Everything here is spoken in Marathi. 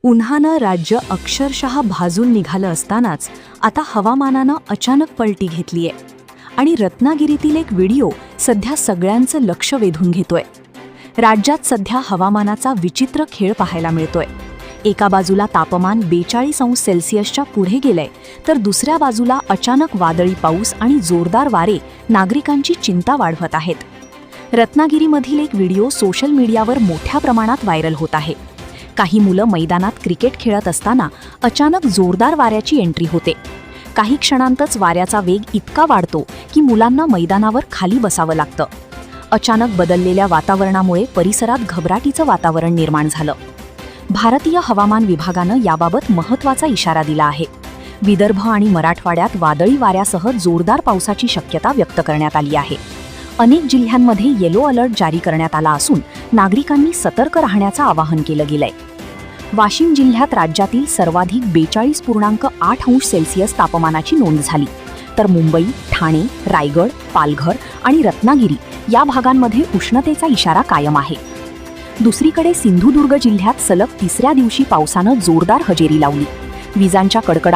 उन्हानं राज्य अक्षरशः भाजून निघालं असतानाच आता हवामानानं अचानक पलटी घेतलीये आणि रत्नागिरीतील एक व्हिडिओ सध्या सगळ्यांचं लक्ष वेधून घेतोय. राज्यात सध्या हवामानाचा विचित्र खेळ पाहायला मिळतोय. एका बाजूला तापमान 42°C पुढे गेलंय, तर दुसऱ्या बाजूला अचानक वादळी पाऊस आणि जोरदार वारे नागरिकांची चिंता वाढवत आहेत. रत्नागिरीमधील एक व्हिडिओ सोशल मीडियावर मोठ्या प्रमाणात व्हायरल होत आहे. काही मुलं मैदानात क्रिकेट खेळत असताना अचानक जोरदार वाऱ्याची एंट्री होते. काही क्षणांतच वाऱ्याचा वेग इतका वाढतो की मुलांना मैदानावर खाली बसावं लागतं. अचानक बदललेल्या वातावरणामुळे परिसरात घबराटीचं वातावरण निर्माण झालं. भारतीय हवामान विभागानं याबाबत महत्त्वाचा इशारा दिला आहे. विदर्भ आणि मराठवाड्यात वादळी वाऱ्यासह जोरदार पावसाची शक्यता व्यक्त करण्यात आली आहे. अनेक जिल्ह्यांमध्ये येलो अलर्ट जारी करण्यात आला असून नागरिकांनी सतर्क राहण्याचं आवाहन केलं गेलंय. वाशिम जिल्ह्यात राज्यातील सर्वाधिक 42.8°C तापमानाची नोंद झाली, तर मुंबई, ठाणे, रायगड, पालघर आणि रत्नागिरी या भागांमध्ये उष्णतेचा इशारा कायम आहे. दुसरीकडे सिंधुदुर्ग जिल्ह्यात सलग तिसऱ्या दिवशी पावसानं जोरदार हजेरी लावली. विजांच्या कडकडाटात